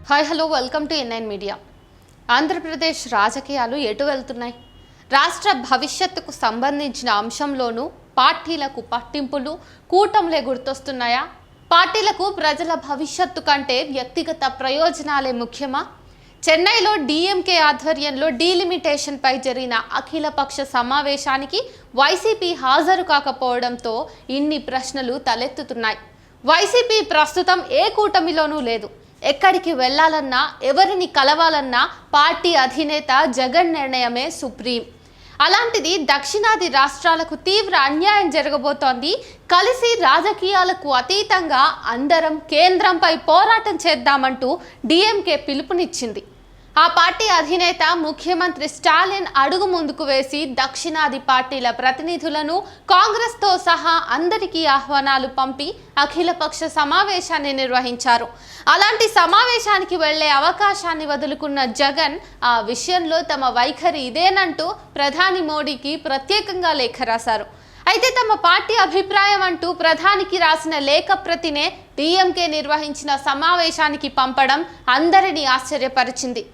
Hi hello welcome to NIN media. Andhra Pradesh రాజకీయాలు ఎటు వెళ్తున్నాయి? రాష్ట్ర భవిష్యత్తుకు సంబంధించిన అంశంలోనూ పార్టీలకు పట్టింపులు కూటంలే గుర్తొస్తున్నాయా? పార్టీలకు ప్రజల భవిష్యత్తు కంటే వ్యక్తిగత ప్రయోజనాలే ముఖ్యమా? చెన్నైలో డీఎంకే ఆధ్వర్యంలో డీలిమిటేషన్పై జరిగిన అఖిలపక్ష సమావేశానికి వైసీపీ హాజరు కాకపోవడంతో ఇన్ని ప్రశ్నలు తలెత్తుతున్నాయి. వైసీపీ ప్రస్తుతం ఏ కూటమిలోనూ లేదు. ఎక్కడికి వెళ్లాలన్నా ఎవరిని కలవాలన్నా పార్టీ అధినేత జగన్ నిర్ణయమే సుప్రీం. అలాంటిది దక్షిణాది రాష్ట్రాలకు తీవ్ర అన్యాయం జరగబోతోంది. కలిసి రాజకీయాలకు అతీతంగా అందరం కేంద్రంపై పోరాటం చేద్దామంటూ డీఎంకే పిలుపునిచ్చింది. ఆ పార్టీ అధినేత ముఖ్యమంత్రి స్టాలిన్ అడుగు ముందుకు వేసి దక్షిణాది పార్టీల ప్రతినిధులను కాంగ్రెస్తో సహా అందరికీ ఆహ్వానాలు పంపి అఖిలపక్ష సమావేశాన్ని నిర్వహించారు. అలాంటి సమావేశానికి వెళ్లే అవకాశాన్ని వదులుకున్న జగన్ ఆ విషయంలో తమ వైఖరి ఇదేనంటూ ప్రధాని మోడీకి ప్రత్యేకంగా లేఖ రాశారు. అయితే తమ పార్టీ అభిప్రాయం అంటూ ప్రధానికి రాసిన లేఖ ప్రతినే డీఎంకే నిర్వహించిన సమావేశానికి పంపడం అందరినీ ఆశ్చర్యపరిచింది.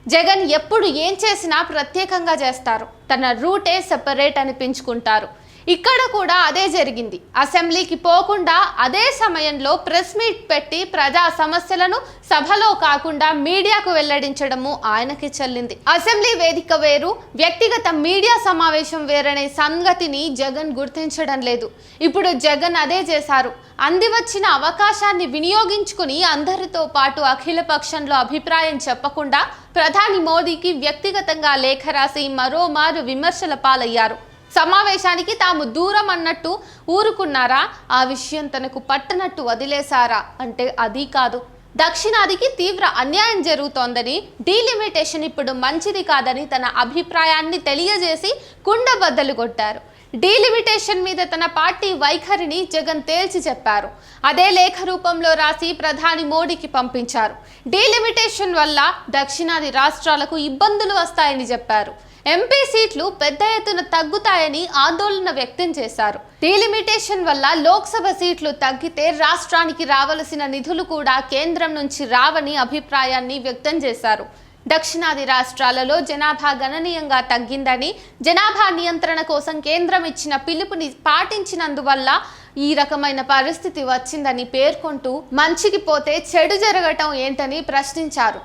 జగన్ ఎప్పుడు ఏం చేసినా ప్రత్యేకంగా చేస్తారు. తన రూటే సెపరేట్ అనిపించుకుంటారు. ఇక్కడ కూడా అదే జరిగింది. అసెంబ్లీకి పోకుండా అదే సమయంలో ప్రెస్ మీట్ పెట్టి ప్రజా సమస్యలను సభలో కాకుండా మీడియాకు వెల్లడించడము ఆయనకి చెల్లింది. అసెంబ్లీ వేదిక వేరు, వ్యక్తిగత మీడియా సమావేశం వేరనే సంగతిని జగన్ గుర్తించడం లేదు. ఇప్పుడు జగన్ అదే చేశారు. అంది వచ్చిన అవకాశాన్ని వినియోగించుకుని అందరితో పాటు అఖిల పక్షంలో అభిప్రాయం చెప్పకుండా ప్రధాని మోదీకి వ్యక్తిగతంగా లేఖ రాసి మరోమారు విమర్శల పాలయ్యారు. సమావేశానికి తాము దూరం అన్నట్టు ఊరుకున్నారా? ఆ విషయం తనకు పట్టనట్టు వదిలేశారా అంటే అది కాదు. దక్షిణాదికి తీవ్ర అన్యాయం జరుగుతోందని, డీలిమిటేషన్ ఇప్పుడు మంచిది కాదని తన అభిప్రాయాన్ని తెలియజేసి కుండబద్దలు కొట్టారు. డీలిమిటేషన్ మీద తన పార్టీ వైఖరిని జగన్ తేల్చి చెప్పారు. అదే లేఖ రూపంలో రాసి ప్రధాని మోడీకి పంపించారు. డీలిమిటేషన్ వల్ల దక్షిణాది రాష్ట్రాలకు ఇబ్బందులు వస్తాయని చెప్పారు. ఎంపీ సీట్లు పెద్ద ఎత్తున తగ్గుతాయని ఆందోళన వ్యక్తం చేశారు. డీలిమిటేషన్ వల్ల లోక్సభ సీట్లు తగ్గితే రాష్ట్రానికి రావలసిన నిధులు కూడా కేంద్రం నుంచి రావని అభిప్రాయాన్ని వ్యక్తం చేశారు. దక్షిణాది రాష్ట్రాలలో జనాభా గణనీయంగా తగ్గిందని, జనాభా నియంత్రణ కోసం కేంద్రం ఇచ్చిన పిలుపుని పాటించినందువల్ల ఈ రకమైన పరిస్థితి వచ్చిందని పేర్కొంటూ మంచికి పోతే చెడు జరగటం ఏంటని ప్రశ్నించారు.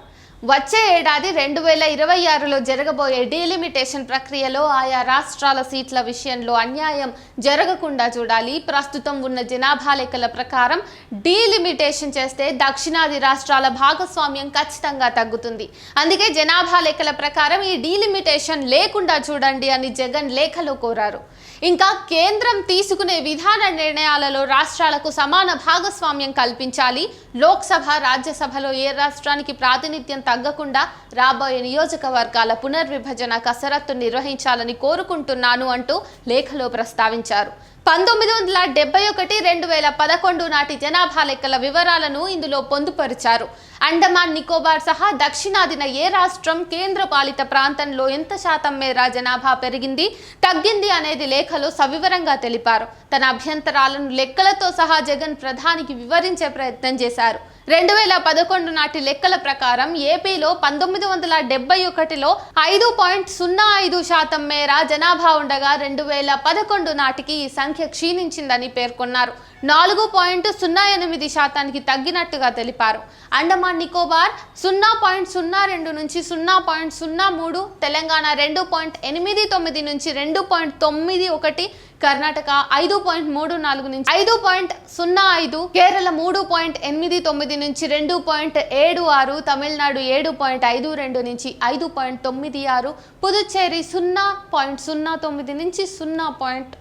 వచ్చే ఏడాది 2026లో జరగబోయే డీలిమిటేషన్ ప్రక్రియలో ఆయా రాష్ట్రాల సీట్ల విషయంలో అన్యాయం జరగకుండా చూడాలి. ప్రస్తుతం ఉన్న జనాభా లెక్కల ప్రకారం డీలిమిటేషన్ చేస్తే దక్షిణాది రాష్ట్రాల భాగస్వామ్యం ఖచ్చితంగా తగ్గుతుంది. అందుకే జనాభా లెక్కల ప్రకారం ఈ డీలిమిటేషన్ లేకుండా చూడండి అని జగన్ లేఖలో కోరారు. ఇంకా కేంద్రం తీసుకునే విధాన నిర్ణయాలలో రాష్ట్రాలకు సమాన భాగస్వామ్యం కల్పించాలి. లోక్సభ, రాజ్యసభలో ఏ రాష్ట్రానికి ప్రాతినిధ్యం తగ్గకుండా రాబోయే నియోజకవర్గాల పునర్విభజన కసరత్తు నిర్వహించాలని కోరుకుంటున్నాను అంటూ లేఖలో ప్రస్తావించారు. 1971-2011 నాటి జనాభా లెక్కల వివరాలను ఇందులో పొందుపరిచారు. అండమాన్ నికోబార్ సహా దక్షిణాదిన ఏ రాష్ట్రం, కేంద్ర పాలిత ప్రాంతంలో ఎంత శాతం మేర జనాభా పెరిగింది, తగ్గింది అనేది లేఖలో సవివరంగా తెలిపారు. తన అభ్యంతరాలను లెక్కలతో సహా జగన్ ప్రధానికి వివరించే ప్రయత్నం చేశారు. 2011 నాటి లెక్కల ప్రకారం ఏపీలో 1971లో 5.05% మేర జనాభా ఉండగా 2011 నాటికి ఈ సంఖ్య క్షీణించిందని పేర్కొన్నారు. 4.08% తగ్గినట్టుగా తెలిపారు. అండమాన్ నికోబార్ 0.02 నుంచి 0.03, తెలంగాణ 2.89 నుంచి 2.91, కర్ణాటక 5.34 నుంచి 5.05, కేరళ 3.89 నుంచి 2.76, తమిళనాడు 7.52 నుంచి 5.96, పుదుచ్చేరి 0.09 నుంచి 0.10%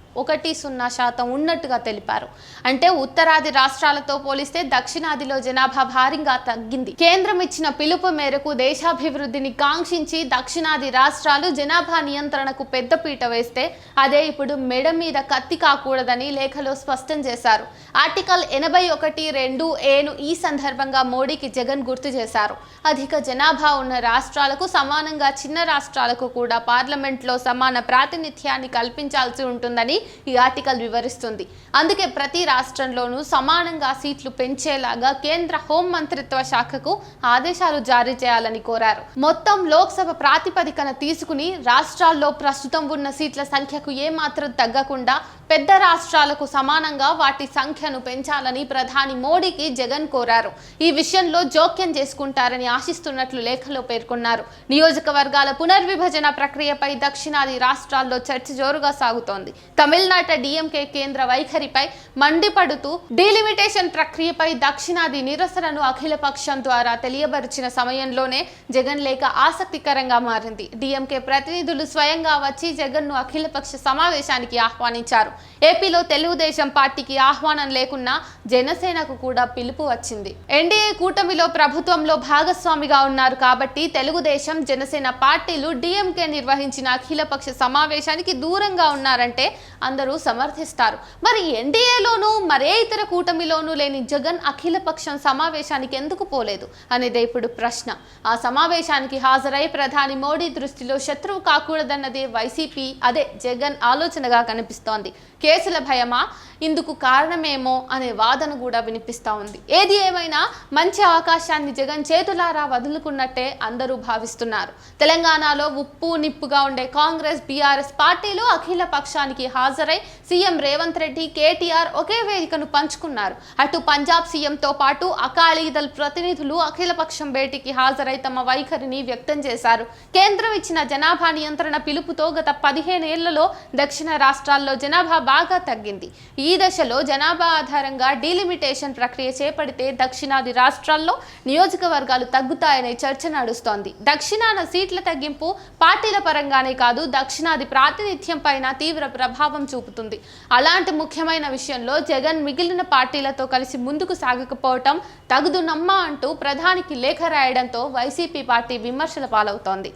ఉన్నట్టుగా తెలిపారు. అంటే ఉత్తరాది రాష్ట్రాలతో పోలిస్తే దక్షిణాదిలో జనాభా భారీగా తగ్గింది. కేంద్రం ఇచ్చిన పిలుపు మేరకు దేశాభివృద్ధిని కాంక్షించి దక్షిణాది రాష్ట్రాలు జనాభా నియంత్రణకు పెద్దపీట వేస్తే అదే ఇప్పుడు మెడ మీద కత్తి కాకూడదని లేఖలో స్పష్టం చేశారు. ఆర్టికల్ 81(2)(a)ను ఈ సందర్భంగా మోడీకి జగన్ గుర్తు చేశారు. అధిక జనాభా ఉన్న రాష్ట్రాలకు సమానంగా చిన్న రాష్ట్రాలకు కూడా పార్లమెంట్లో సమాన ప్రాతినిధ్యాన్ని కల్పించాల్సి ఉంటుందని ఈ ఆర్టికల్ వివరిస్తుంది. అందుకే ప్రతి రాష్ట్రంలోనూ సమానంగా సీట్లు పెంచేలాగా కేంద్ర హోం మంత్రిత్వ శాఖకు ఆదేశాలు జారీ చేయాలని కోరారు. మొత్తం లోక్సభ ప్రాతిపదికన తీసుకుని రాష్ట్రాల్లో ప్రస్తుతం ఉన్న సీట్ల సంఖ్యకు ఏమాత్రం తగ్గకుండా పెద్ద రాష్ట్రాలకు సమానంగా వాటి సంఖ్యను పెంచాలని ప్రధాని మోడీకి జగన్ కోరారు. ఈ విషయంలో జోక్యం చేసుకుంటారని ఆశిస్తున్నట్లు లేఖలో పేర్కొన్నారు. నియోజకవర్గాల పునర్విభజన ప్రక్రియపై దక్షిణాది రాష్ట్రాల్లో చర్చ జోరుగా సాగుతోంది. తమిళనాట డిఎంకే కేంద్ర వైఖరిపై మండిపడుతూ డీలిమిటేషన్ ప్రక్రియపై దక్షిణాది నిరసనను అఖిలపక్షం ద్వారా తెలియబరిచిన సమయంలోనే జగన్ లేఖ ఆసక్తికరంగా మారింది. డిఎంకే ప్రతినిధులు స్వయంగా వచ్చి జగన్ను అఖిలపక్ష సమావేశానికి ఆహ్వానించారు. ఏపీలో తెలుగుదేశం పార్టీకి ఆహ్వానం లేకున్నా జనసేనకు కూడా పిలుపు వచ్చింది. ఎన్డీఏ కూటమిలో ప్రభుత్వంలో భాగస్వామిగా ఉన్నారు కాబట్టి తెలుగుదేశం, జనసేన పార్టీలు డిఎంకే నిర్వహించిన అఖిలపక్ష సమావేశానికి దూరంగా ఉన్నారంటే అందరూ సమర్థిస్తారు. మరి ఎన్డీఏలోనూ మరే ఇతర కూటమిలోనూ లేని జగన్ అఖిలపక్షం సమావేశానికి ఎందుకు పోలేదు అనేదే ఇప్పుడు ప్రశ్న. ఆ సమావేశానికి హాజరై ప్రధాని మోడీ దృష్టిలో శత్రువు కాకూడదన్నదే వైసీపీ, అదే జగన్ ఆలోచనగా కనిపిస్తోంది. కేసుల భయమా ఇందుకు కారణమేమో అనే వాదన కూడా వినిపిస్తూ ఉంది. ఏది ఏమైనా మంచి అవకాశాన్ని జగన్ చేతులారా వదులుకున్నట్టే అందరూ భావిస్తున్నారు. తెలంగాణలో ఉప్పు నిప్పుగా ఉండే కాంగ్రెస్, బీఆర్ఎస్ పార్టీలు అఖిల పక్షానికి హాజరై సీఎం రేవంత్ రెడ్డి, కేటీఆర్ ఒకే వేదికను పంచుకున్నారు. అటు పంజాబ్ సీఎంతో పాటు అకాలీదళ్ ప్రతినిధులు అఖిలపక్షం భేటీకి హాజరై తమ వైఖరిని వ్యక్తం చేశారు. కేంద్రం ఇచ్చిన జనాభా నియంత్రణ పిలుపుతో గత 15 ఏళ్లలో దక్షిణ రాష్ట్రాల్లో జనాభా బాగా తగ్గింది. ఈ దశలో జనాభా ఆధారంగా డీలిమిటేషన్ ప్రక్రియ చేపడితే దక్షిణాది రాష్ట్రాల్లో నియోజకవర్గాలు తగ్గుతాయనే చర్చ నడుస్తోంది. దక్షిణాన సీట్ల తగ్గింపు పార్టీల పరంగానే కాదు, దక్షిణాది ప్రాతినిధ్యం పైన తీవ్ర ప్రభావం చూపుతుంది. అలాంటి ముఖ్యమైన విషయంలో జగన్ మిగిలిన పార్టీలతో కలిసి ముందుకు సాగకపోవటం తగుదునమ్మా అంటూ ప్రధానికి లేఖ రాయడంతో వైసీపీ పార్టీ విమర్శల పాలవుతోంది.